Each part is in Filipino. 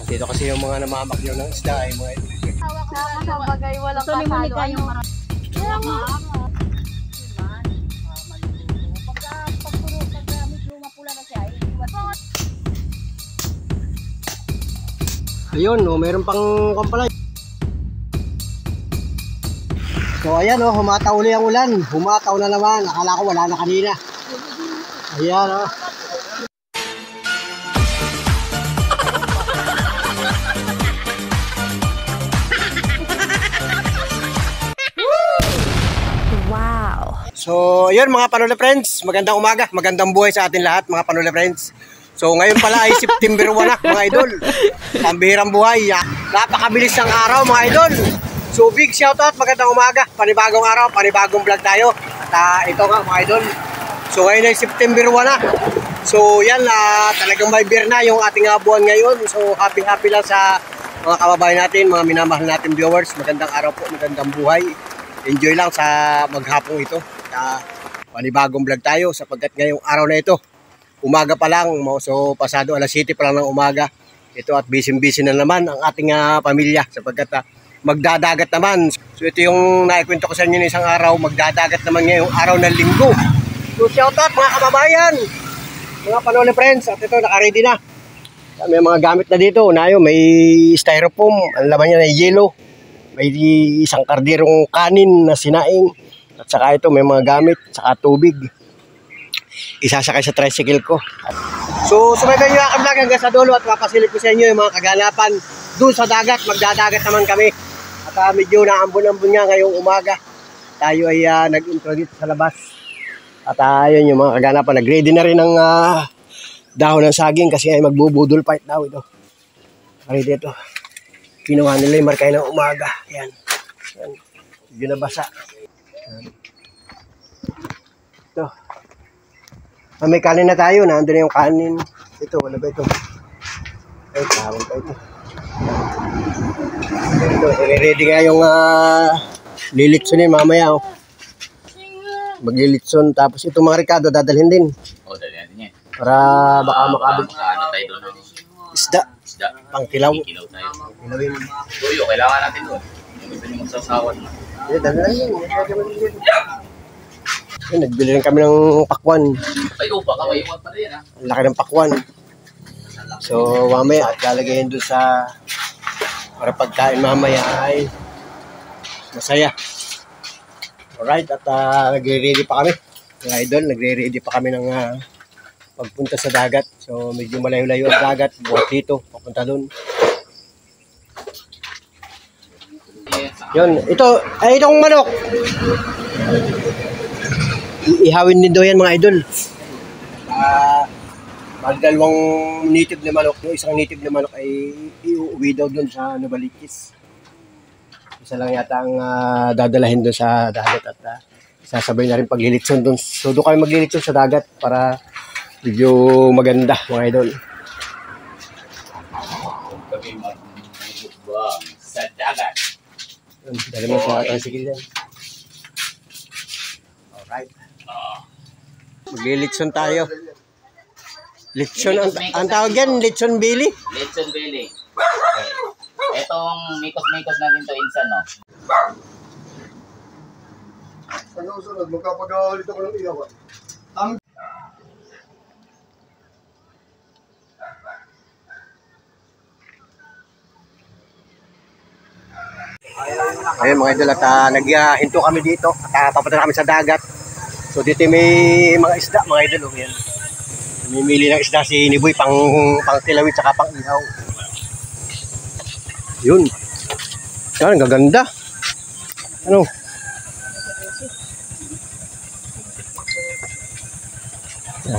Dito kasi yung mga namamakyaw ng isda ay mga ito. Sa bagay, walang kasalo. Kaya nga. Ayun, oh, mayroon pang kampalay. So ayan, oh, humataw na yung ulan. Humataw na naman. Akala ko wala na kanina. Ayan, oh. So, yun mga Panula Friends, magandang umaga, magandang buhay sa atin lahat mga Panula Friends. So, ngayon pala ay September 1 na mga idol. Pambihirang buhay, napakabilis ng araw mga idol. So, big shoutout, magandang umaga, panibagong araw, panibagong vlog tayo. At ito nga mga idol. So, ngayon ay September 1 na. So, yan, talagang may beer na yung ating buwan ngayon. So, happy lang sa mga kababayan natin, mga minamahal natin viewers. Magandang araw po, magandang buhay. Enjoy lang sa maghapong ito. Panibagong vlog tayo sapagkat ngayong araw na ito umaga pa lang, so pasado alas 7 pa lang ng umaga ito at busy na naman ang ating pamilya sapagkat magdadagat naman. So ito yung naikwento ko sa inyo ng isang araw, magdadagat naman ngayong araw ng linggo. So shout out mga kababayan, mga Panula Friends, at ito naka-ready na. May mga gamit na dito, may styrofoam, ang laman niya ay yellow, may isang kardirong kanin na sinaing. At saka ito may mga gamit, saka tubig. Isasakay sa tricycle ko. So sumaybay nyo ang vlog hanggang sa dulo at papasilip ko sa inyo yung mga kaganapan doon sa dagat. Magdadagat naman kami. At medyo naambon-ambon nga ngayong umaga. Tayo ay nag-intro dito sa labas. At yun yung mga kaganapan. Nag-ready na rin ng dahon ng saging kasi ay magbubudol fight daw ito. Ready ito. Kinuha nila yung markay ng umaga. Yan. Yan. Medyo nabasa. Ito. May kanin na tayo. Nandun na yung kanin. Ito, wala ba ito? Ay, tawag pa ito. Ito, ready nga yung lilitsonin mamaya. Oh. Maglilitson. Tapos itong mga Ricardo, dadalhin din. Oo, dadalhin din yan. Para baka makabig. Ano tayo doon? Isda. Pang kilaw. Kilaw tayo. Tuyo, kailangan natin doon. Gusto nyo magsasawan na. Dadalhin yun. Nagbili rin kami ng pakwan. Ay, upa ka, may iwan pa rin, ha? Ang laki ng pakwan. So, mamaya, at lalagayin doon sa para pagkain mamaya ay masaya. Alright, at nagre-ready pa kami. Mga idol, nagre-ready pa kami ng pagpunta sa dagat. So, medyo malayo-layo ang dagat. Buhat dito, papunta doon. Yun, itong manok. Ihawin din daw yan mga idol. Magdalawang native na manok. Yung isang native na manok ay iuwi daw doon sa Novaliches. Isa lang yata ang dadalahin doon sa dagat at sasabay na rin paglilitson doon. So doon kami maglilitson sa dagat para medyo maganda mga idol. Kami magbubang sa dagat. Dali mo sa tricycle yan. Alright. Maglilitson tayo. Litson, ang tawag yan, litson belly? Litson belly. Etong mikos-mikos natin to insan, no? Ano sunod? Magkapag-awalit ako ng iyawan. Ayun mga idol at naghinto kami dito at papunta kami sa dagat. So dito may mga isda mga idol. Oh, yan. Namimili ng isda si Niboy pang tilawit saka pang ihaw. Yun. Yan, ang gaganda. Ano?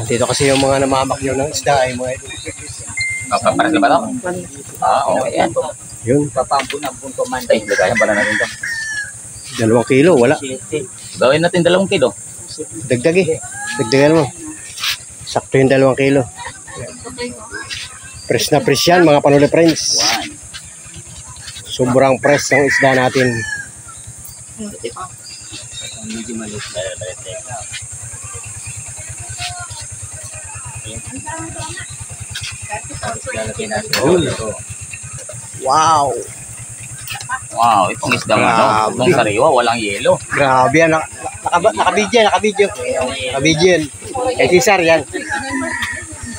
Dito kasi yung mga namamakyaw ng isda ay mga idol. Para sa balaw? Okay yan. Yun. Papampo na punto man. Ay, lagayan pala natin ito. 2 kilo, wala. Gawin natin 2 kilo. Dagdag eh. Dagdagan mo. Sakto yung 2 kilo. Fresh na fresh yan mga Panula Friends. Sobrang fresh ng isda natin. Medyo malis na lalagyan natin. Wow. Wow, itong isda ano, itong sariwa, walang yelo. Grabe yan. Nakabidyo. Nakabidyo yan. Kay Cesar yan.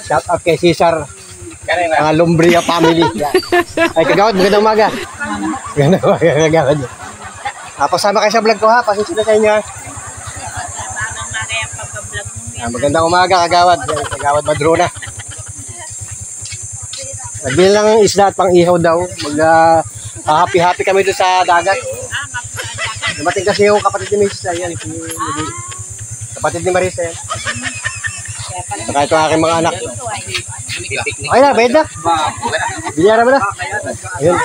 Shout out kay Cesar. Mga Lumbria family. Yan. Ay, kagawad, magandang umaga. Magandang umaga, kagawad. Pasama kayo sa vlog ko ha. Pasensya na sa inyo ha. Magandang umaga, kagawad. Yan, kagawad Madrona. Nagbili lang ng isda at pang-ihaw daw. Happy kami doon sa dagat. Dumating kasi yung kapatid ni Marisa. Yan, kapatid ni Marisa yan. Saka ito aking mga anak. Okay na, bayad na. Bilyara mo na. Ayun.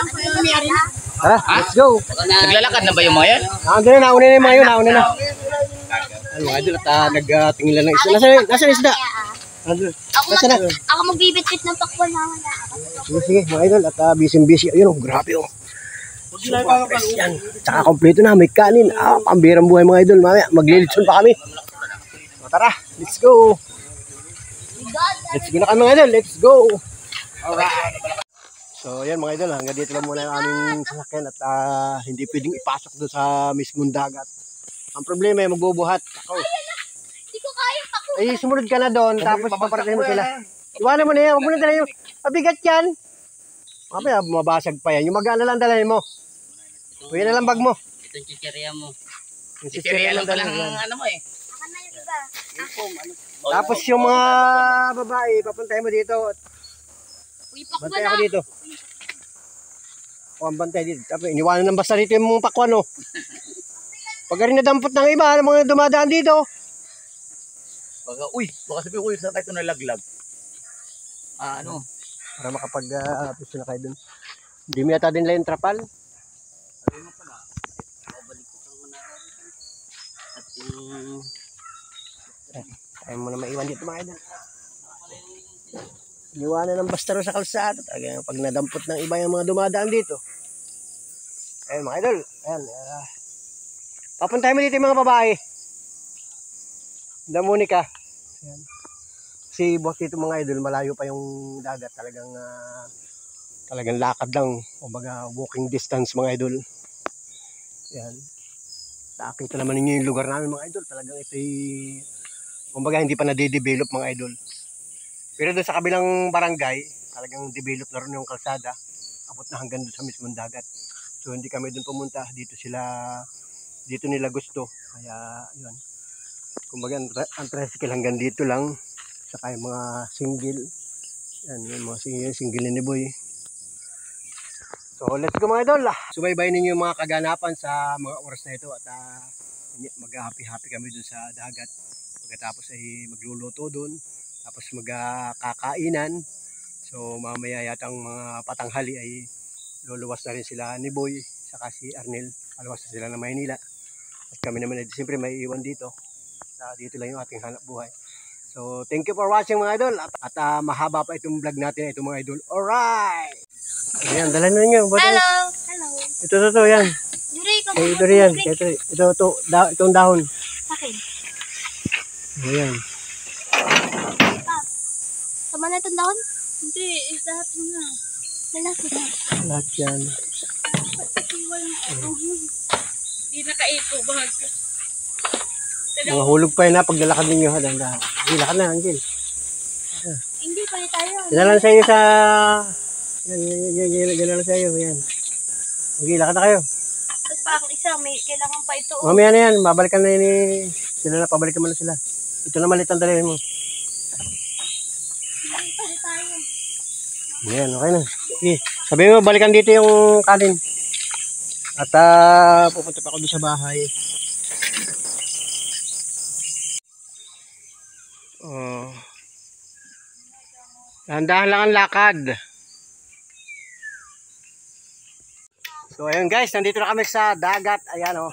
Tara, let's go. Naglalakad na ba yung mga yan? Nauna na yung mga yun. Nauna na. Ano mga idol at nagtingin lang ng isda. Nasaan isda? Ako magbibit-bit ng pakwan na wala. Sige, mga idol. At busy. Ayun, grabe oh. Super fresh yan. Tsaka kompleto na, may kanin. Pambirang buhay mga idol. Mamaya, maglilitson pa kami. So, tara, let's go. Let's go na kami mga idol. Let's go. Alright. So, yan mga idol. Hanggang dito lang muna yung aming sasakyan at hindi pwedeng ipasok doon sa mismong dagat. Ang problema ay magbubuhat. Ako. Hindi ko kaya pakwan. Ay, sumunod ka na doon. Tapos paparating mo sila. Iwanan mo na yan. Huwag mo na dala yung mabigat yan. Mamaya, mabasag pa yan. Yung mag-ano lang dalahin mo. Uwi na lang bag mo. Itong chichirya mo. Yung Chichirya lang dalahin palang yan. ano mo eh. Ako na yung iba. Tapos yung mga babae, papuntahin mo dito. Uy, pakwan Bantay na. ako dito. O, ang bantay dito. Tapos iniwanan ng basta dito yung mga pakwan, oh. Pag rin nadampot ng iba, ano mga dumadaan dito. Baka sabihin ko saan kayo nalaglag. Ano? Para makapag-puso na kayo dun. Hindi mo yata din lang yung trapal. Ayaw mo na maiwan dito mga idol. Iniwanan ng basta rin sa kalsada. Pag nadampot ng iba yung mga dumadaan dito. Ayun mga idol. Ayan. Papuntahin mo dito yung mga babae. Damunika. Ayan. Kasi buhat dito mga idol, malayo pa yung dagat. Talagang lakad lang. O baga walking distance mga idol. Ayan. Nakakita naman ninyo yung lugar namin mga idol. Talagang ito'y kumbaga hindi pa na-develop mga idol. Pero doon sa kabilang barangay, talagang develop na rin yung kalsada. Abot na hanggang doon sa mismong dagat. So hindi kami doon pumunta. Dito nila gusto. Kaya yun. Kumbaga ang tricycle hanggang dito lang. Saka yung mga single. Yan, yung mga single ni Boy. So let's go mga idol. Subaybayin ninyo yung mga kaganapan sa mga oras na ito. At mag-happy kami doon sa dagat. Pagkatapos ay magluluto doon. Tapos magkakainan. So mamaya yatang mga patanghali ay luluwas na rin sila ni Boy. Saka si Arnel. Paluwas na sila ng Maynila. At kami naman ay siyempre may iwan dito. Dito lang yung ating hanap buhay. So thank you for watching mga idol. At mahaba pa itong vlog natin itong mga idol. Alright! Ayan, dala na ninyo. Hello. Ito, yan. Ito yan. Itong dahon. Akin. Ayan. Sama na itong dahon? Hindi, lahat na. Lahat yan. Hindi nakaito, bahag. Mga hulog pa yun na paglalakad ninyo. Hindi, lakad na, Angel. Hindi pa tayo. Ganalan sa inyo sa... Ganalan sa iyo. Yan. Okay, lakad na kayo. Tapos pa ang isa, may kailangan pa ito. Mamaya na yan. Babalikan na yun sila na. Pabalikan mo na sila. Ito na malit ang dalhin mo. Hindi pa tayo. Yan, okay na. Okay. Sabihin mo, balikan dito yung kanin. At pupunta pa ako doon sa bahay. Dahan-dahan lang ang lakad. So ayun guys, nandito na kami sa dagat. Ayan o.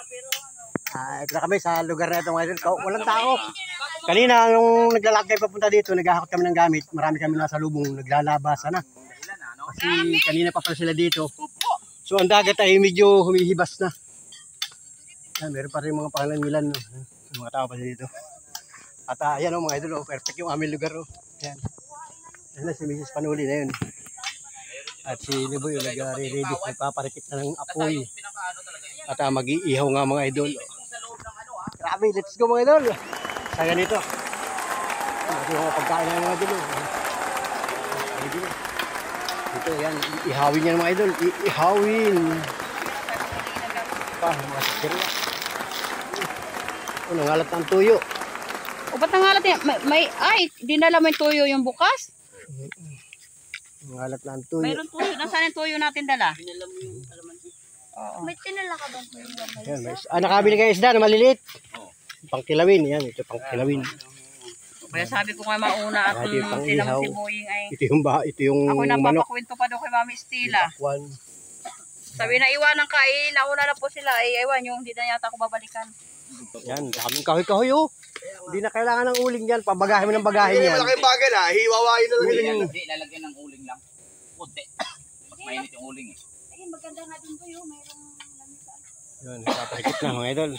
Ito na kami sa lugar na ito ngayon. Walang tao. Kanina nung naglalakad papunta dito, naghahakot kami ng gamit. Marami kami nasa lubong, naglalabasan na. Kasi kanina pa pala sila dito. So ang dagat ay medyo humihibas na. Ayan, meron pa rin mga pangalan-ngilan. No? Mga tao pa dito. At ayan o mga idol, perfect yung aming lugar. Ayan. Ayan na si Mrs. Panuli na yun. At si Liboy yung nag-ready, nagpaparikit na ng apoy. Pinakaano talaga yun. At mag-iihaw nga mga idol. Sa loob ng ano Grabe, let's go mga idol. Sa ganito. Ito yung pagkain ng mga idol. Ito yan, ihawin yan mga idol. Ihawin. Pa, mga sisirya. Nangalat ng tuyo. O ba't nangalat yan? Ay, dinala mo yung tuyo yung bukas? Nangalat ng tuyo. Mayroon tuyo. Nasaan yung tuyo natin dala? Oo. May tinala ka ba? Yan, nakabili kayo isda na maliliit. Pangkilawin. Yan, ito pangkilawin. Kaya sabi ko nga mauna at Ito yung tinang pang-ihaw. si Boying ay... Ito yung Ako manok. napapakwento pa doon kay Mami Estila. Pakwan. Sabi na iwanan ka eh, nauna na po sila eh, ewan yung hindi na yata ako babalikan. Yan, daming kahoy-kahoy oh. Hindi na kailangan ng uling yan. Pabagahin mo ng bagahin yan. Malaking bagay na, hiwawain na lang Hindi, yun. hindi, lalagyan ng uling lang. Kunti. Mas mainit yung uling eh. Ayun, maganda nga din po yun. Mayroong lamisa. Yan, nagpaparikit na mga idol.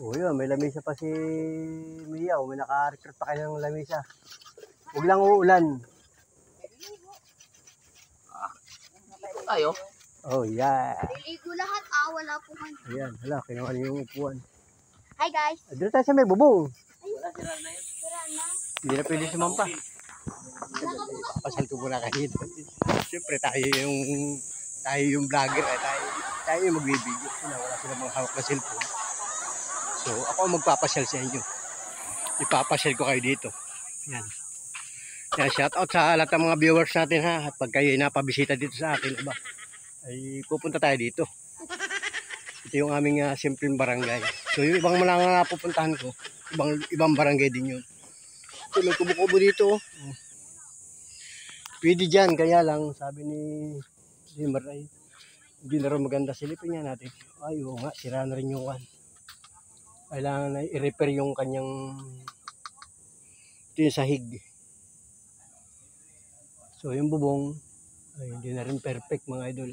Oh, yun, may lamisa pa si Mia. May naka-recruit pa kayo ng lamisa. Huwag lang uulan. Tayo. Oh, yeah. Liligo lahat. Wala po man. Ayan, hala, kinuha niyo yung upuan. Hi guys. Doon tayo sa may bubong. Sira na. Hindi na pwede sumampa. Pasal ko muna kayo. Siyempre, tayo yung vlogger. Tayo yung magbibigyo. Wala silang mga hawak na cellphone. So, ako ang magpapasyal sa inyo. Ipapasyal ko kayo dito. Yan. Kaya shout out sa lahat ng mga viewers natin ha. At pag kayo napabisita dito sa akin, iba, ay pupunta tayo dito. Ito yung aming simpleng barangay. So yung ibang mga napupuntahan ko, ibang barangay din yun. So may kubo-kubo dito. Pwede dyan, kaya lang sabi ni Zimmer ay hindi na rin maganda, silipin nga natin. Ay oo nga, sira na rin yung kan. Kailangan na i-repair yung kanyang ito yung sahig. So yung bubong ay hindi na rin perfect mga idol.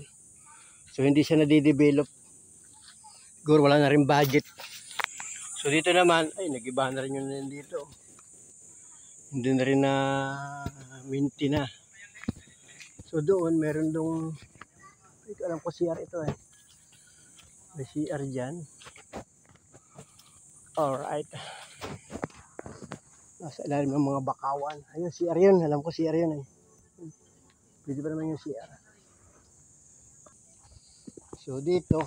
So hindi siya nade-develop. Siguro wala na rin budget. So dito naman ay nag-iba na rin yun dito. Hindi na rin na minti na. So doon meron dong hindi alam ko CR ito eh. May CR dyan. Alright. Nasa ilalim ng mga bakawan. Ayun CR yun. Alam ko CR yun eh. Pwede ba naman yung CR? So dito,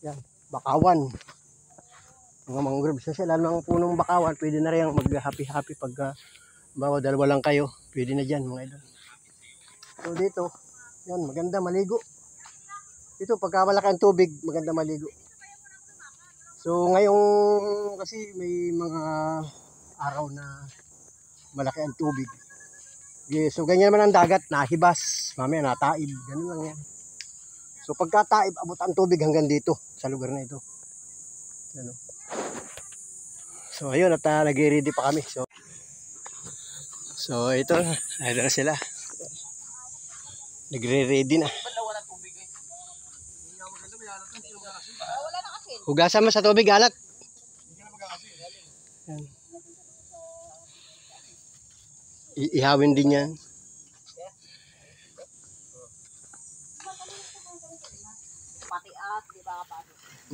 yan, bakawan. Mga mangrove. So sila ng punong bakawan, pwede na rin mag-happy-happy pag bawa dalawa lang kayo. Pwede na dyan mga idol. So dito, yan, maganda maligo. Dito, pagka malaki ang tubig, maganda maligo. So ngayong, kasi may mga araw na malaki ang tubig. Okay, so ganyan naman ang dagat, nahibas, mamaya nataib, ganun lang yan. So pagka taib, abot ang tubig hanggang dito, sa lugar na ito. Ano? So ayun, at nag-ready pa kami. So ito, ayun na sila. Nagre-ready na. Hugasan mo sa tubig, alat. Yan. Ihawin din yan.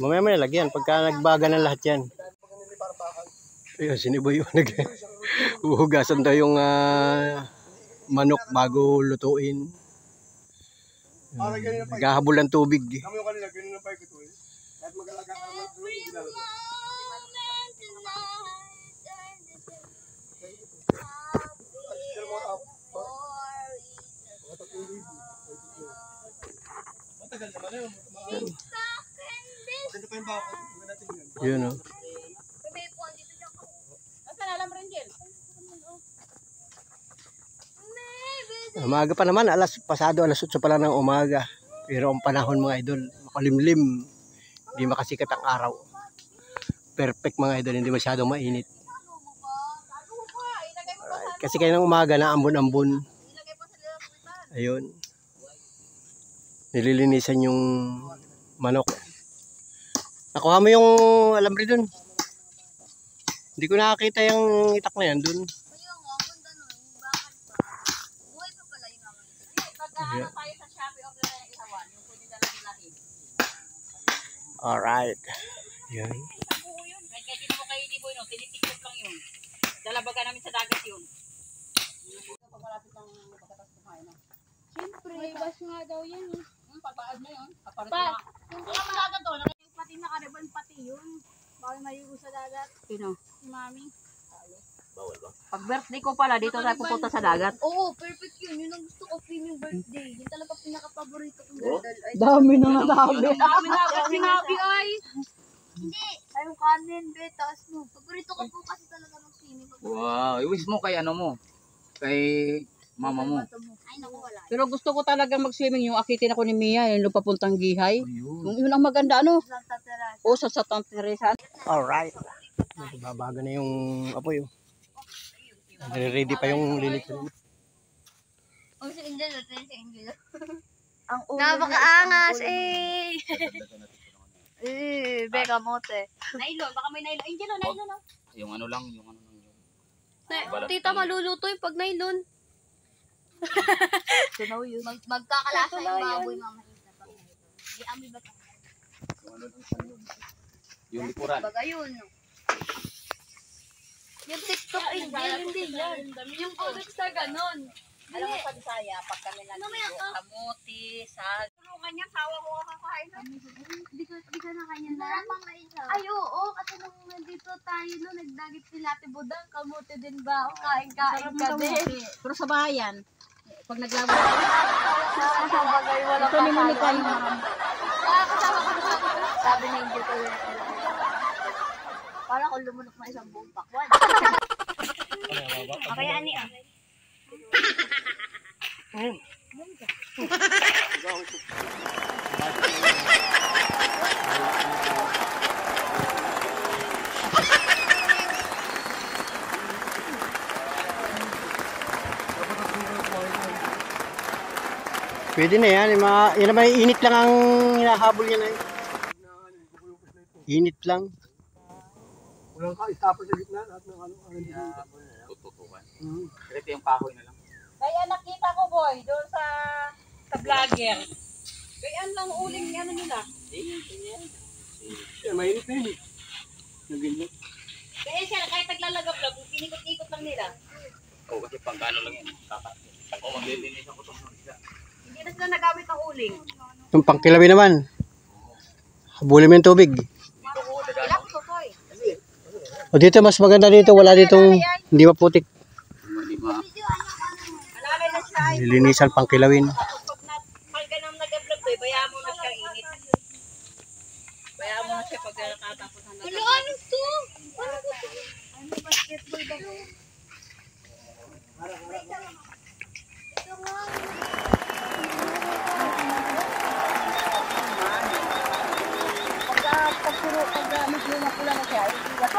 Mamaya may lagyan pagka nagbaga ng lahat yan. Ayun, siniboy yung hugasan daw yung manok bago lutuin. Naghahabol ng tubig. Kami yung kanila, ganun na pa ito eh. Kahit mag-alaga ka naman doon, ginalaga. Matagal naman yun. Maganda pa yung bako. Yun o. Umaga pa naman, pasado alas 8 pa lang ng umaga. Pero ang panahon mga idol, makalimlim. Hindi makasikat ang araw. Perfect mga idol, hindi masyadong mainit. Alright. Kasi kayo ng umaga na ambon-ambon. Ayun. Nililinisan yung manok. Nakuha mo yung alambre dun. Hindi ko nakakita yung itak na yan dun. Kaya nga, ang ganda nun. Bakal pa. Buhay pa pala yung naman. Pagkaano tayo sa Shopee, order na yung ihawan. Yung pwede na lang lahig. Alright. Yan. Isang buo yun. Kaya tinan mo kayo, Liboy, no? Tinitikot lang yun. Dalabaga namin sa dagat yun. Pag malapit ng pagkatas kumain na. Siyempre. May bus nga daw yan. Papaad na yun. Kapalit Pa. na. Yung mga dagat doon. Pati nakariban pati yun. Bakit maligo sa dagat? Sino? Si Mami. Bawal ba? Pag birthday ko pala, dito tayo pupunta sa dagat. Oo, perfect yun. Yun ang gusto ko premium birthday. Yun talaga pinaka-paborito kong birthday. Dami na nasabi. Dami na ako sinabi ay. Hindi. Ay, yung kanin, be. Taas mo. Paborito ko po kasi talaga mag-swimming. Wow, i-wish mo kay ano mo. Kay mama mo. Ay, naku, wala. Pero gusto ko talaga mag-swimming yung akitin ako ni Mia, yung papuntang Gihay. Ayun. Yun ang maganda, ano? Santa Teresa. O, sa Santa Teresa. Alright. Babaga na yung apoy. Ready pa yung lilit. O, si Angel. Ito yung si Angel. Ang Napakaangas, eh. Beka mote. Nylon, baka may nylon. Angel, nylon, no? Yung ano lang, yung ano lang. Tita, maluluto yung pag nylon. Tunaw yun. Magkakalasa yung baboy, mama. Di amoy ba ito? Yung ano lang sa yun. Yung likuran. Baga yun. Yung TikTok, Angel, hindi yan. Yung products na ganon. Alam mo sa Bisaya, pag kami nandito, kamuti, sag. Tulungan niya, sawa ko kakain na. Di ka na kanya na. Ay, oo. Kasi nung nandito tayo, no, nagdagit si Lati Budang, kamuti din ba? O, kain-kain ka din. Pero sa bayan, pag naglabo Sa bagay, wala ito ni Monica yung Kasama ko na sabi na Angel ko yun. Para ko lumunok na isang buong pakwan. Okay, ani ah. Pwede na yan. Yan naman, init lang ang hinahabol niya na yun. Init lang. Walang ka-stopper sa gitna. Lahat ng ano dito. Tututukan. Ito yung kahoy na lang. Kaya nakita ko, boy, doon sa vlogger. Kaya lang uling ano nila. Yan, mainit na yun eh. Naging Kaya siya, kahit naglalagab-lag, inikot-ikot lang nila. Oo, kasi pang gano lang yan. Dapat. O, maglilinis ako itong isda. Hindi na sila nagamit ng uling. Yung pangkilabi naman. Habulin mo yung tubig. Dito ko dadaan. Ilang tutoy. O dito, mas maganda dito. Wala ditong hindi maputik. Hindi ma... Alalay na siya. Lilinisan pangkilawin. Pag ganang nag-vlog, boy, bayaan mo na siyang init. Bayaan mo na siya pag nakatapos ng nag-vlog. Ano to? Ano basketball ba? Ito nga. Pag medyo mapula na siya, iwas.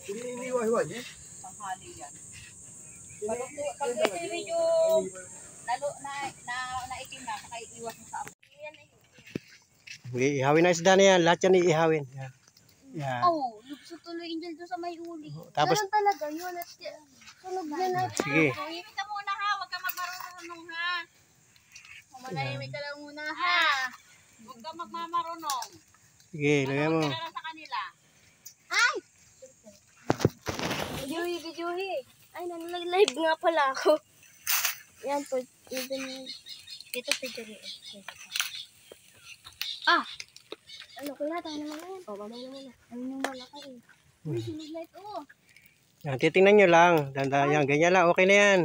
hindi iniiwa-iwa niya. Tanghali yan. Pag ito medyo naitim na, saka iwas mo sa apo. Ihawin na isda na yan. Lahat yan iihawin. Yan. Yan. Oh, lubso tuloy Angel doon sa may uli. Tapos, Ganun talaga yun. At sunog na na. sige. Tumimik ka muna ha, huwag ka magmarunong ha. Manahimik ka lang muna ha. Huwag ka magmamarunong. Sige, lagyan mo. Para sa kanila. Ay! Videohi. Ay, nag-live nga pala ako. Yan po. Ito videohi. Ah! Ano ko lahat? Ano naman yan? O, mamaya naman na. Ano nung malaki eh. Uy, sinag-light oh. Yan, titingnan nyo lang. Yan, ganyan lang. Okay na yan.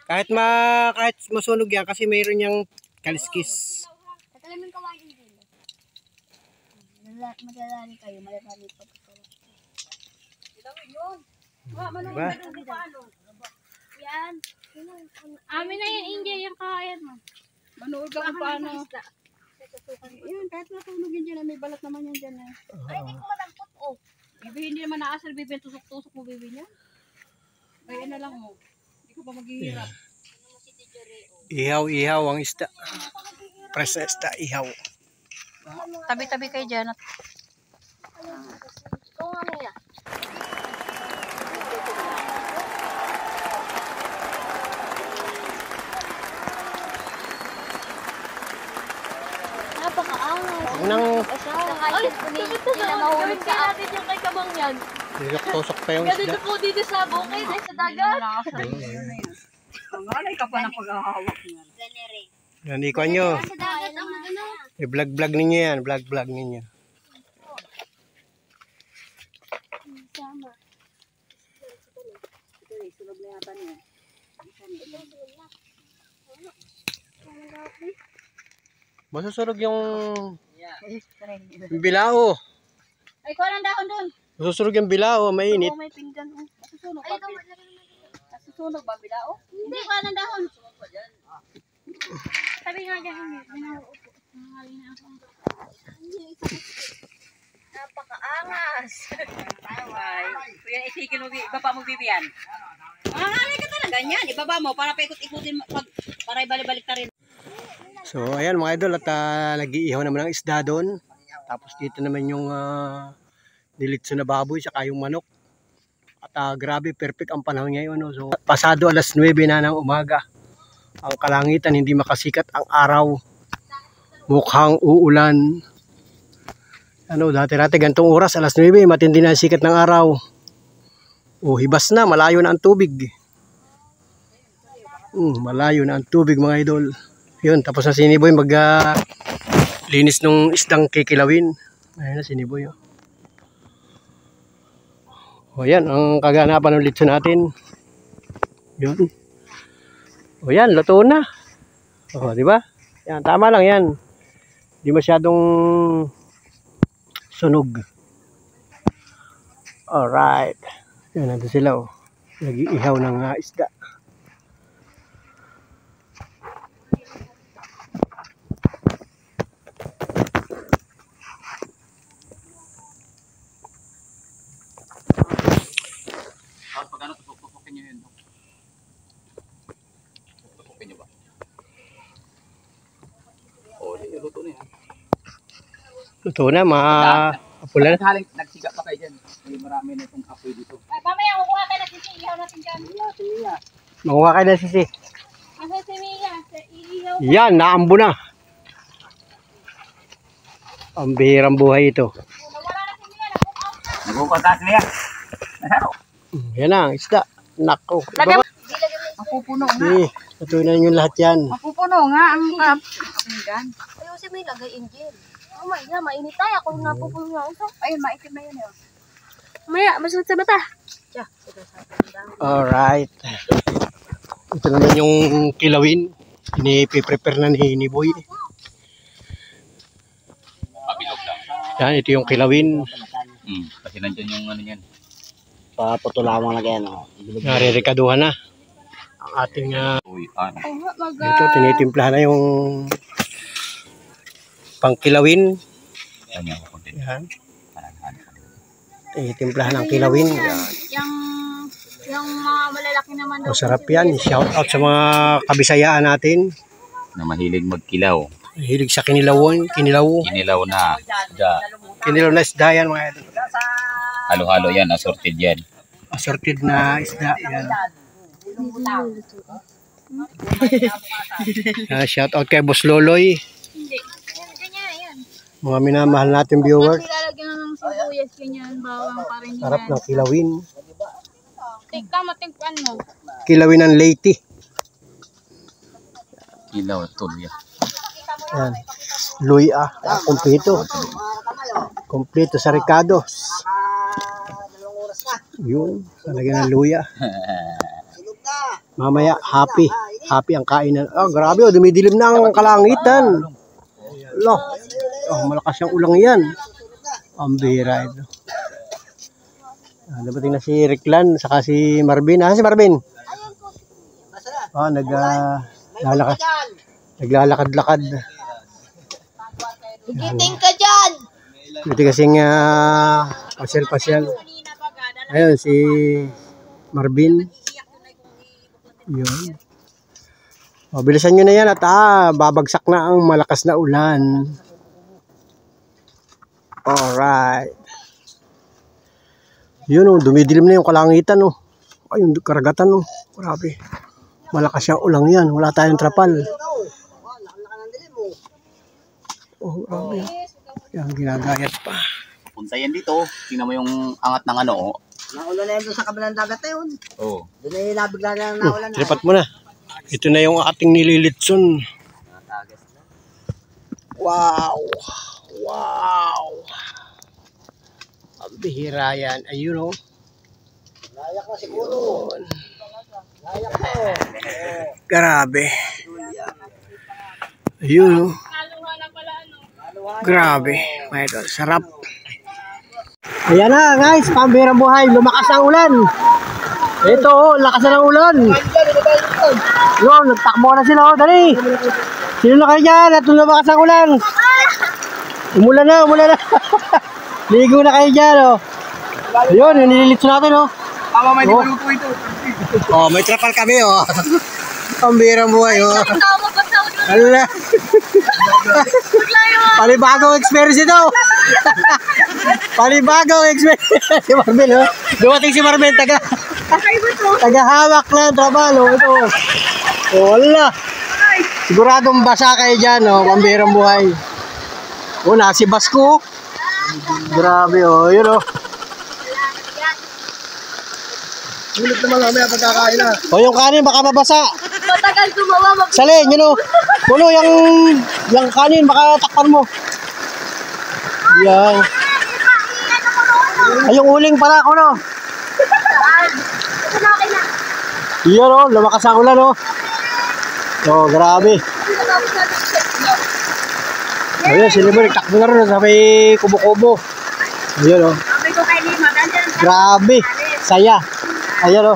Kahit masunog yan kasi mayroon yung kaliskis. Tatalamin ka wine din. Maglalari kayo, malalari pa po. Diba? Yan. Amin na yung India, yung kakayan mo. Manood ka kung paano. Yun, kahit natulogin dyan, may balat naman yan dyan. Ay, hindi ko malampot, oh. Bibi, hindi naman naasal, bibi, tusok-tusok mo, bibi niya. Kaya na lang mo. Hindi ko pa maghihirap. Ihaw ang isda. Press na isda, ihaw. Tabi-tabi kayo dyan. Oo nga nila. Napakaangas. Nang Ay, nila mahulog ka. Natin yung kay Kabang yan. tusok pa yung Ganito isda. po dito sa bukid, ay sa dagat. Ang alay ka pa ng paghahawak niyan. Yan, ikuan nyo. Sa dagat ang ano. I-vlog ninyo yan. Vlog ninyo. Sama. Sunog na yata niya. Masusurog yung bilao. Ay, kuha ng dahon doon. Masusurog yung bilao. Mainit. May pinggan. Oh. Nasusunog Ay, ba? ito. Nasusunog ba bilao? Hindi, kuha ng dahon. Sabi nga dyan, hindi. Binauupo. Nangali na ako. Napakaangas. Kuya, itigil mo, ibaba mo bibiyan. Ang alay ka talaga yan. Ibaba mo para paikot-ikutin, para ibalik-balik ka rin. So ayan mga idol at nag-iihaw naman ng isda doon. Tapos dito naman yung nilitso na baboy saka yung manok. At grabe perfect ang panahon ngayon. No? So pasado alas 9 na ng umaga. Ang kalangitan hindi makasikat ang araw. Mukhang uulan. Ano dati-dati gantong oras alas 9 matindi na ang sikat ng araw. Oh hibas na malayo na ang tubig. Malayo na ang tubig mga idol. Yun, tapos na si Niboy linis nung isdang kikilawin. Ayun na si Niboy. O yan, ang kaganapan ng litso natin. Yun. O yan, luto na. O, di ba? Yan, tama lang yan. Di masyadong sunog. Alright. Yan, nandun sila. Nag-iihaw ng isda. Pagkano tutupukin nyo yun? Tutupukin nyo ba? Oo, luto na yan. Luto na, mapula na. Nagsiga pa kayo dyan. May marami na itong apoy dito. Ay, mamaya, kukuha ka na sisi. Ihaw natin dyan. Makuha kayo na sisi. Asa si Mia? Ihaw. Yan, naambo na. Ang bihirang buhay ito. Wala na si Mia. Nagkukontas niya. Yan na, isda. Nako. Lagyan. Mapupuno nga. Natunan yung lahat yan. Mapupuno nga ang cup. Ayusin mo yung lagay Angel. Oh my God, mainit tayo. Ako napupuno nga ako. Ayun, maitim na yun yun. Maya, masakit sa mata. Alright. Ito naman yung kilawin. Ini-prepare na ni Boy. Pabilog lang. Yan, ito yung kilawin. Kasi nandyan yung ano yan. Paputo lamang na ganyan. Naririkaduhan na. Ang ating Uy, ano? ito, tinitimplahan na yung pangkilawin. Yan yung konti. Yan. Tinitimplahan ang kilawin. Yan. Yung mga malalaki naman daw. Masarap yan. Shout out sa mga kabisayaan natin. Na mahilig magkilaw. Hilig sa kinilawan. Kinilaw na isda. Kinilaw na isda yan mga idol. Halo-halo yan, assorted yan. Assorted na isda. Yan. Shout out kay Boss Loloy. Mga minamahal natin viewers. Lalagyan ng sibuyas, ganyan, bawang, parang hindi Sarap ng kilawin. Tika, matikpan mo. Kilawin ng Leyte. Kilaw, tulya. Yan. Luya. Kompleto. Kompleto sa Ricardo's. Yun. Talagyan ng luya. Mamaya, happy. Happy ang kainan. Ah, grabe. Oh, dumidilim na ang kalangitan. Lo. Oh, malakas yung ulang yan. Ang bihira ito. Dapating na si Ricklan, saka si Marvin. Si Marvin? Naglalakad-lakad. Giting ka dyan! Ito kasing pasyal-pasyal. Ayun, si Marvin. Yun. Bilisan nyo na yan at babagsak na ang malakas na ulan. Alright. Yun dumidilim na yung kalangitan Ay, yung karagatan Grabe. Malakas yung ulang yan. Wala tayong trapal. Grabe. Yan, ginagayat pa. Punta yan dito. Tingnan mo yung angat ng Naulan na yan doon sa kabilang dagat na yun. Oo. Doon ay nabigla na naulan na. Tripat mo na. Ito na yung ating nililitson. Wow. Wow. Ang bihira yan. Ayun Layak na siguro. Layak na Grabe. Ayun Grabe. May ito. Sarap. Ayan na guys. Pambihirang buhay. Lumakas ang ulan. Ito lakas na ng ulan. Yun. Nagtakbo na sila Dali. Sino na kayo dyan? At lumakas ang ulan. Umulan na. Ligo na kayo dyan Ayun. Yung nililitso natin Tama, may di maluto ito. May trapal kami Pambihirang buhay Hala. Panibagong experience ito. Panibagong experience. Si Marvin Dumating si Marvin taga-hawak na trabaho ito. Wala. Siguradong basa kayo dyan pambihirang buhay. Nasi Basko. Grabe yun Ulit naman kami ang pagkakain na. yung kanin baka mabasa. Matagal gumawa Salin, Puno yung kanin, baka takpan mo. Yan. Ay, yung uling pala ako, Yan, lumakas ang ulan, grabe. Ayun, si Libo, nagtakbo na rin sa may kubo-kubo. Ayun, Sabi ko kay Lima, dandyan. grabe. Saya. Ayan,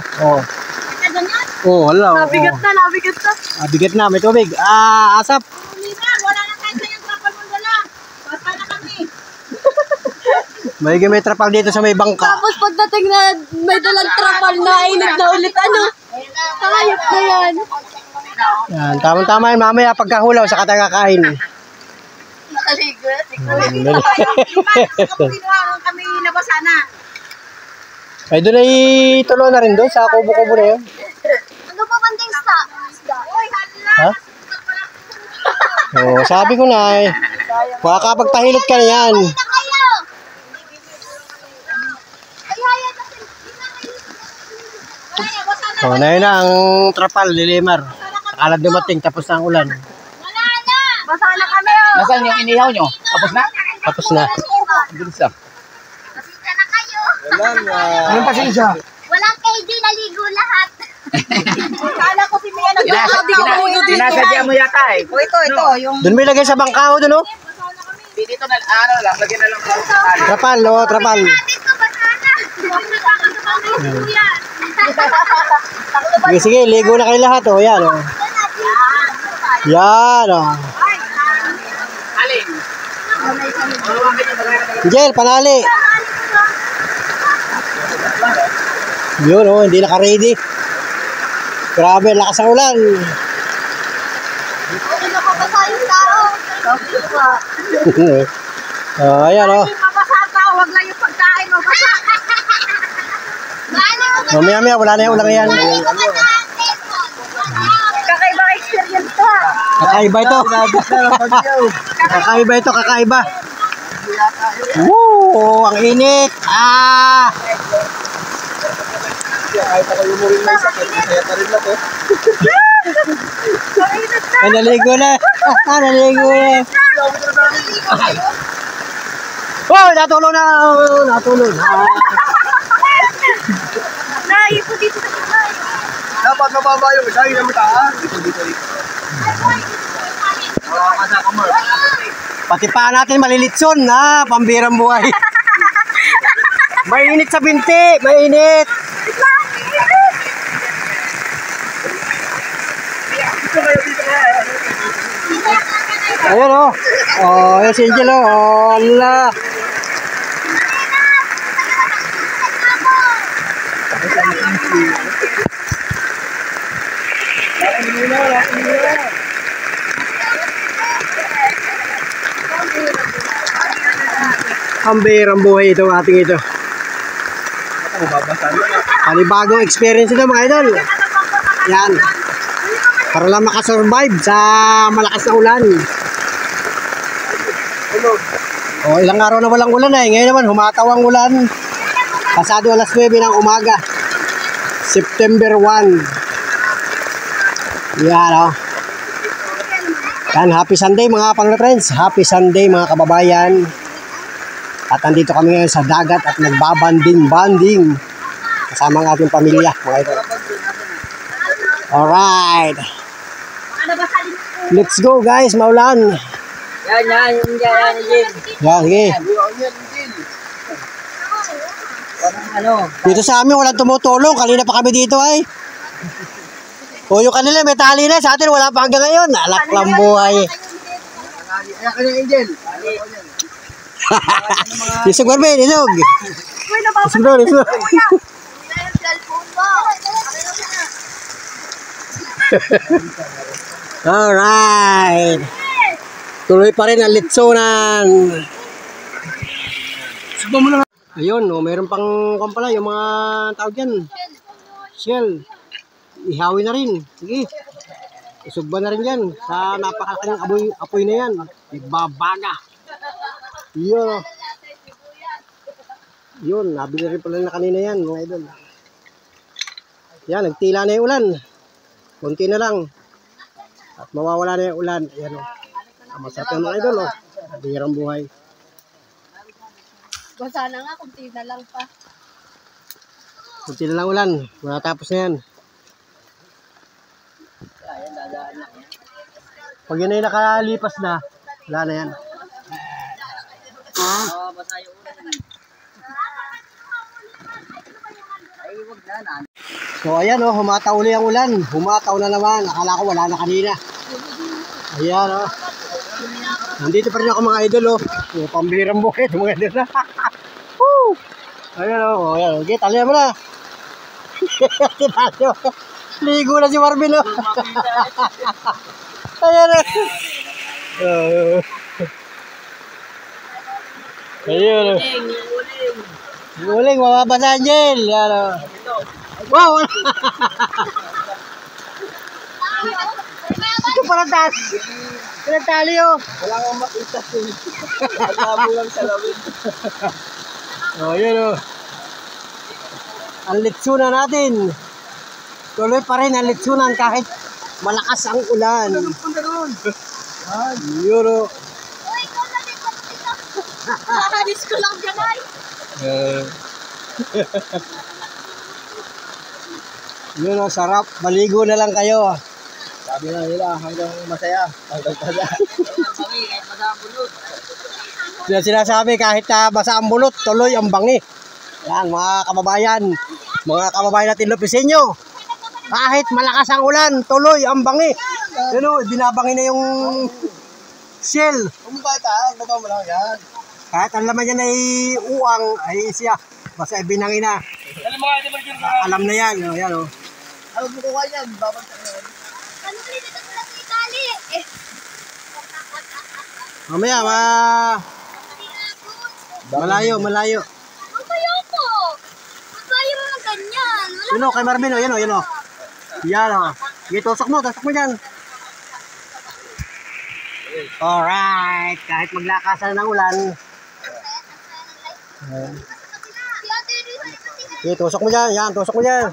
wala. Nabigat na. Bigat na, may tubig. Asap. Lima, wala na kahit sa yung trapal mong dala. Basta na kami. May trapal dito sa may bangka. Tapos pagdating na may dalang trapal na init na ulit Hayop na yan. Yan, tama-tama yun. Mamaya pagkahulaw sa katagakain. Nakaligo na Kinuha kami nabasa na. Ay, doon ay tulo na rin doon sa kubo-kubo na yun. Ano pa banding isda? Uy, hala. Ha? Sabi ko na makakapagpahilot ka na yan. Na kayo! Ay, haya kasi. Na yun na ang trapal, lilimar. Akala dumating, tapos na ang ulan. Wala na! Basa na kami Nasaan yung inihaw nyo? Tapos na? Tapos na. Bilis Pasensya na kayo. Anong pasensya? Walang KJ, naligo lahat. Kala ko si Mia Sinasadya mo yata Ito, yung Doon may lagay sa bangka dun Dito na, lang, lagyan na lang. Trapal, trapal. Natin to, basa na. Sige, sige, ligo na kayo lahat yan Yan Alin? Jel, panali. Yun hindi naka-ready. Grabe, lakas ang ulan. Okay na papasa yung tao. Ayan mabasa pa, huwag lang yung pagkain mabasa. Mamaya wala na yung ulan yan. Kakaiba experience to Kakaiba ito. Kakaiba. Woo! Ang init. Kahit ako yung muring may sakit, kaya ka rin na to. Naligo na. Naligo na. Oh, natulog na. Naipo dito sa kamay. Dapat mababa yung isa, yun ang mataas. Dito. Pati pa natin malilitson, pambirang buhay. Mainit sa binti, mainit. Ayun oh. Oh, yung si Angel oh. Oh, ala. Ang bihirang buhay itong ating ito. Panibagong experience ito mga idol. Yan. Para lang makasurvive sa malakas na ulan. O, ilang araw na walang ulan eh. Ngayon naman humataw ang ulan. Pasado alas 9 ng umaga. September 1. Yan o. Yan, happy Sunday mga pang-friends. Happy Sunday mga kababayan. At nandito kami ngayon sa dagat at nagbabanding-banding kasama ang ating pamilya mga ito. Alright. Let's go guys, maulan. Yan. Yan, sige. Ano? Dito sa amin walang tumutulong. Kanina pa kami dito ay. O yung kanila may tali na. Sa atin wala pa hanggang ngayon. Alak lang buhay. Ayan ka na, Angel. Isog Marvin, isog. Isog bro, isog. Alright. Tuloy pa rin ang litsonan. Ayun, oh, mayroon pang pala yung mga tawag dyan. Shell. Ihawi na rin. Sige. Isugba na rin yan. Sa napakakaling apoy na yan. Ibabaga. Yun. Yun, nabili rin pala na kanina yan, mga idol. Yan, nagtila na yung ulan. Kunti na lang. At mawawala na yung ulan. Ayan o. Masarap yung mga idol o. Bihirang buhay. Basa na nga, kunti na lang pa. Kunti na lang ulan. Matapos na yan. Pag yun ay nakalipas na, wala na yan. So ayan o, humataw na yung ulan. Humataw na naman. Akala ko wala na kanina. Ayan o. Nandito pa rin ako mga idol o. Yung pambihirang bukit mga idol na. Woo! Ayan o. Ayan. Okay, talihan mo na. Ligo na si Marvin o. Ayan o. Ayan o. Uling, mababasa Angel. Ayan o. Wow! Ito parang tali. Parang tali o. Wala kang makita siya. Agabo lang sa lawin. O, yun o. Ang litsunan natin. Tuloy pa rin ang litsunan kahit malakas ang ulan. Punta doon. Yun o. Kakalis ko lang dyan ay. Yun o, sarap. Maligo na lang kayo. Sabi na nila, hanggang masaya. Hanggang masaya. Sila sinasabi kahit basa ang bulot, tuloy ang bangi. Yan mga kababayan. Mga kababayan natin Lupiseño. Kahit malakas ang ulan, tuloy ang bangi. Yun o, binabangi na yung shell. Kumukha ka, baba mo lang yan. Kahit ang laman yan ay uwang, ay siya. Basta binangi na. Alam na yan. O, yan o. Ano bukuha yan? Babagsak na yan. Ano dito na lang itali? Mamaya, malayo. Ang kayo po. Ang kaya mo ng ganyan. Wala Yun o, kay Marvin o, yan o, yan o. Yan o. Sige, tusok mo dyan. Alright, kahit maglakasan ng ulan. si ate dito. Sige, tusok mo dyan, yan, tusok mo dyan.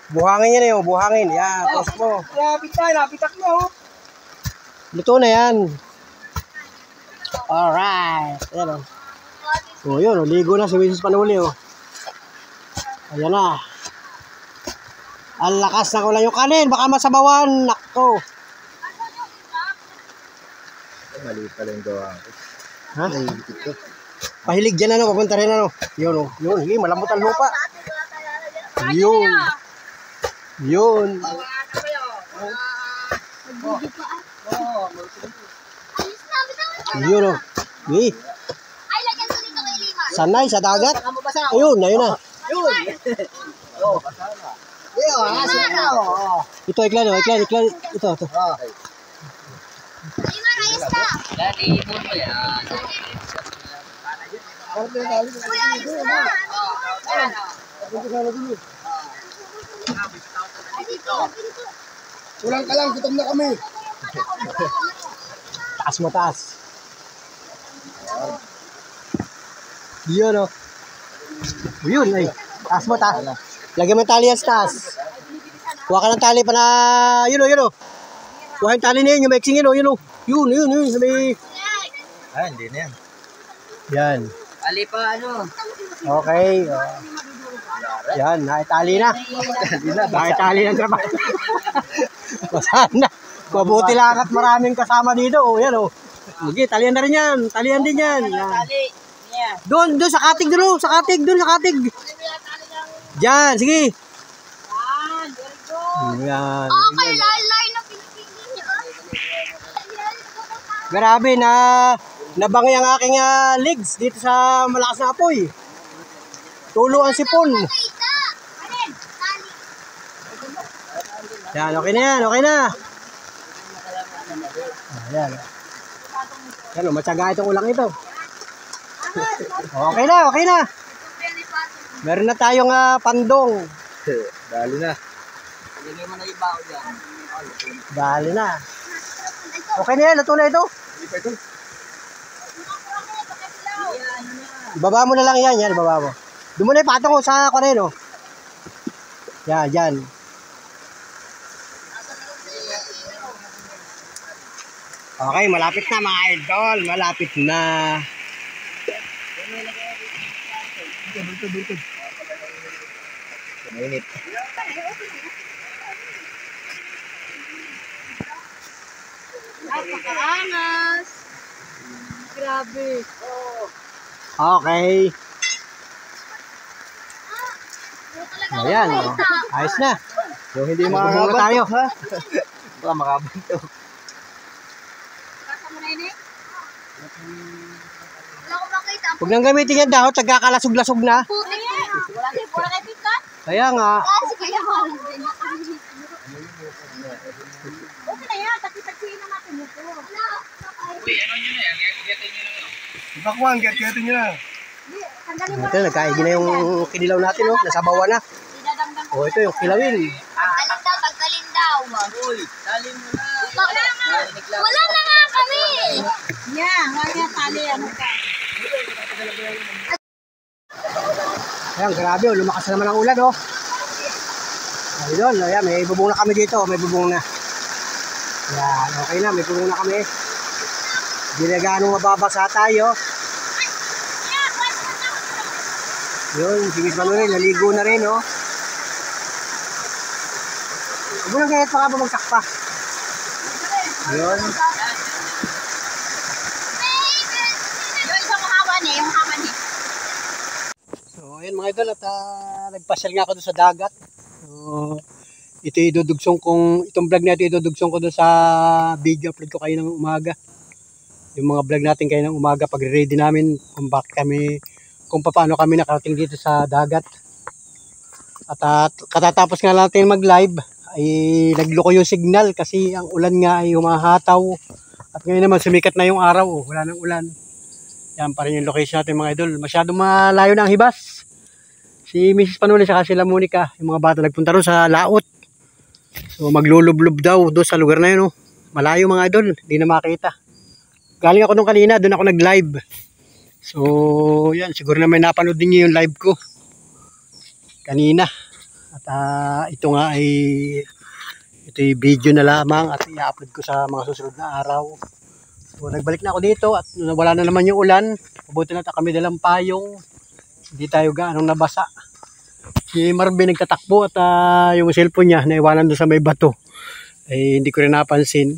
Buhangin yan eh, buhangin. Yan, tusok mo. Lapit tayo, napitak mo. Luto na yan. Alright, yan o. O yun, ligo na si Winsus Panuli o. Ayan na. Ang lakas na ulan yung kanin, baka masabawan. Nakto. Mali pala yung gawa ko. Ha? Naiipit ko. Pahilig dyan ano, papunta rin ano. Yun oh, yun, sige, malambot ang lupa. Yun. Yun. Yun oh. Sige. Ay, lagyan ko dito kay Lima. Sanay sa dagat. Ayun, ayun na. Ito, iklan, iklan. Ito. Lima, ayos ka. Lalipon mo yan. Kuya, ayos na. Kulang ka lang, gutom na kami. Taas mo, taas. Yun oh. Yun, ay. Taas mo, taas. Lagyan mo yung tali yan sa taas. Kuha ka ng tali pa na, yun oh. Kuha yung tali na yun, yung mixing yun oh, yun oh. Yun. May... Hindi na yan. Yan. Ali pa ano? Okay. Oh. Yan, naitali na. Naitali na trabaho. Basahan na. Mabuti lang at maraming kasama dito. Oh, yan oh. Sige, talian na rin yan. Talian din yan. Yan. Doon sa katig doon. Sa katig. Diyan, sige. Yan. Okay, lalay na pinipigil niyo. Grabe na nabangi ang aking legs dito sa malakas na apoy. Tulo ang sipon. Kita. Alin? Tali. Yan, okay na yan. Ayan. Yan, matyaga itong ulang ito. Okay na. Meron na tayong pandong. Dali na. Hindi mo na ibaw yan. Dali na. Okay na yan, luto na ito. Ibaba mo na lang yan, ibaba mo. Doon mo na ipatong ko sa kanino. Yan, dyan. Okay, malapit na mga idol. Malapit na. Mainit. Ay, pakaangas. Grabe. Okay. Ayan, oh. Ayos na. Yung hindi Bubong na makakabot tayo. ha? Baka makabunto. Kasa mo na yun eh. Wala ko makita. Huwag nang gamitin yan dahon, nagkakalasog-lasog na. Putik na. Wala kay Pita. Kaya nga. Kasi kaya malas din. Okay na yan, tagpi-tagpiin na natin ito. Ipakuhan, get-getin nyo na. Ito, nagkaigi na yung kinilaw natin, oh. Nasabawan na. Oh, ito yung kilawin. Tagkalin daw. Uy, dali mo na. Wala na nga kami. Nga tali, ano ka. Ayan, grabe, oh. Lumakas na naman ang ulan, oh. Ayun, ayan, may bubong na kami dito. May bubong na. Ayan, okay na, may bubong na kami. Hindi na gaano mababasa tayo. Yun, sige pa rin, naligo na rin, oh. Huwag mo lang kahit baka bumagsak pa. Yun. Yung isang hawan eh, yung hawan eh. So, ayan mga idol, at nagpasyal nga ako doon sa dagat. So, ito idudugsong kong, itong vlog na ito idudugsong ko doon sa video upload ko kayo ng umaga. Yung mga vlog natin kayo ng umaga, pag-ready namin kung bakit kami, kung paano kami nakarating dito sa dagat. At katatapos nga natin mag-live, ay nagloko yung signal kasi ang ulan nga ay humahataw. At ngayon naman sumikat na yung araw, oh, wala nang ulan. Yan pa rin yung location natin mga idol. Masyadong malayo na ang hibas. Si Mrs. Panuli saka sila Monica, yung mga bata nagpunta ron sa laot. So maglulublob daw doon sa lugar na yun. Oh. Malayo mga idol, hindi na makita. Galing ako nung kanina, doon ako nag-live. So yan, siguro na may napanood din yung live ko kanina. At ito nga ay ito yung video na lamang at i-upload ko sa mga susunod na araw. So nagbalik na ako dito at wala na naman yung ulan. Mabuti na kami dalang payong. Hindi tayo gaano nabasa. Si Marvin nagtatakbo at yung cellphone niya naiwanan doon sa may bato. Eh hindi ko rin napansin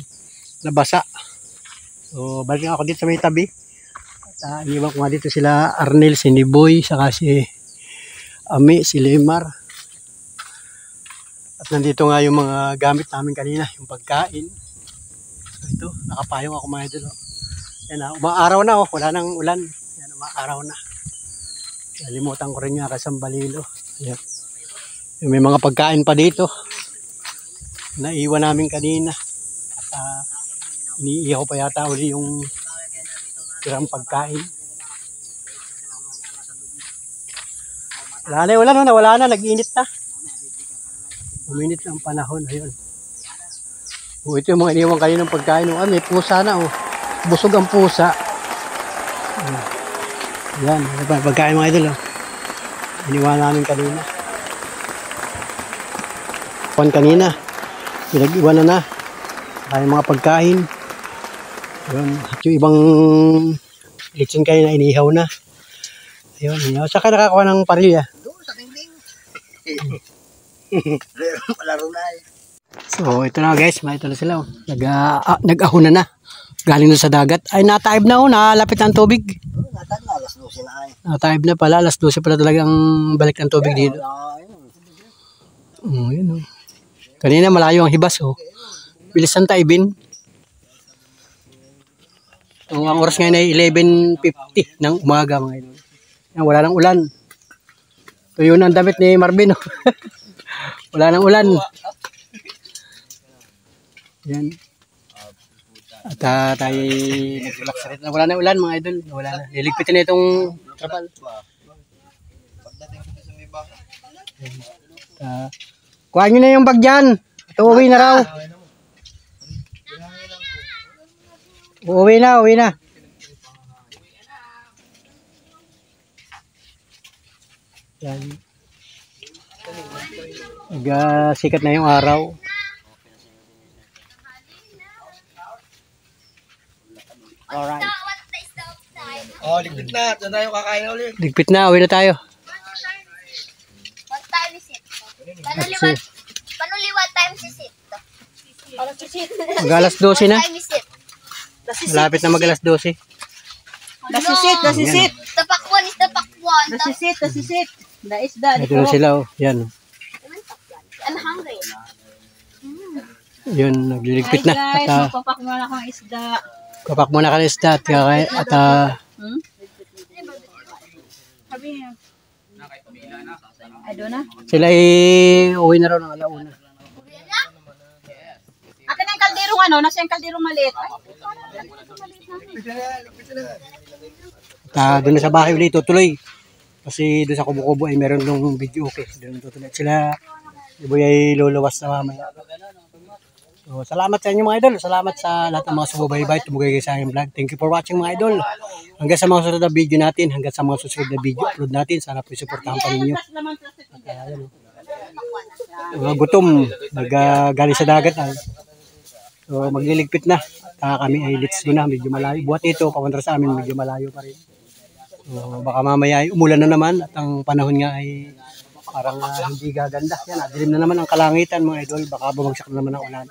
nabasa. So balik na ako dito sa may tabi. Iniwan ko nga dito sila Arnel, si Niboy, saka si Ami, si Lemar. At nandito nga yung mga gamit namin kanina, yung pagkain. Ito, nakapayong ako mga idol. Yan, umaaraw na, wala nang ulan. Yan, umaaraw na. Nalimutan ko rin yung Kasambalilo. Yan. May mga pagkain pa dito. Naiwan namin kanina. At iniihaw pa yata uli yung tirang pagkain. Wala na, wala na, nawala na, nag-init na. Uminit na ang panahon, ayun. Ito yung mga iniwan kayo ng pagkain. May pusa na, busog ang pusa. Yan, pagkain mga idol. Iniwan namin kanina. Kanina, pinag-iwan na. Kaya mga pagkain. At yung ibang litsin kayo na inihaw na. Ayun, inihaw. Saka nakakuha ng parilya. Doon sa dingding. Malaro na eh. So, ito na guys. Ito na sila. Nag-ahon na. Galing na sa dagat. Ay, nataib na nalapit ng tubig. Natag na, alas 12 na ay. Nataib na pala. Alas 12 pala talagang balik ng tubig dito. Yun. Kanina malayo ang hibas. Bilis ng taibin. So, ang oras ngayon ay 11:50 ng umaga mga idol. Wala nang ulan. Tuyo na ang damit ni Marvin. Wala nang ulan. Yan. At tayo nag-relax rin. Wala nang ulan mga idol. Wala na. Liligpitin na itong trapal. Kuha nyo na yung bag dyan. Ito, uwi na raw. Uwi na. Yan. Sikat na yung araw. Alright. Ligpit na. Diyan tayo kakain ulit. Ligpit na, uwi na tayo. What time is it? Panuliwan times is it? Mag-alas 12 na. What time is it? Malapit na mag-alas 12. Dasisit. Tapakwan is tapakwan. Dasisit. Daisda. Ito na sila. Yan. I'm hungry. Yun, nagliligpit na. Guys, At magpapak muna akong isda. kapak muna ka ng isda. At Sabi niya. Ay, doon na. sila ay uwi na raw ng alauna. Akin na yung kalderong nasa yung kalderong maliit. Ay, Doon na sa bahay ulit tutuloy. Kasi doon sa Kubo-Kubo ay meron nung video okay. Doon tutuloy. Sila, iboy ay luluwas na mamaya. So, salamat sa inyo mga idol. Salamat sa lahat ng mga sumubaybay. Tumugay kayo sa aking vlog. Thank you for watching mga idol. Hanggang sa mga susunod na video natin. Hanggang sa mga susunod na video upload natin. Sana po supportahan pa ninyo. Mga gutom. Galing sa dagat. So magliligpit na. Kami ay let's go na. Medyo malayo. Buhat ito. Papunta sa amin. Medyo malayo pa rin. So baka mamaya ay umulan na naman. At ang panahon nga ay parang hindi gaganda. Yan. Dilim na naman ang kalangitan mga idol. Baka bumagsak na naman ang ulan.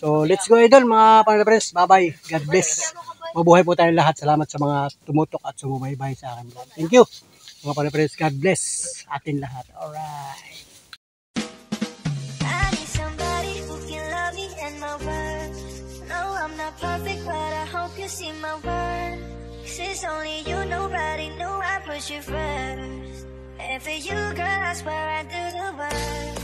So, let's go idol mga pang-friends. Bye-bye. God bless. Mabuhay po tayo lahat. Salamat sa mga tumutok at sumubaybay sa akin. Thank you. Mga pang-friends, God bless atin lahat. Alright. I need somebody who can love me and my worth. No, I'm not perfect, but I hope you see my worth. 'Cause it's only you, nobody knew I put you first. And for you, girl, I swear I do the work.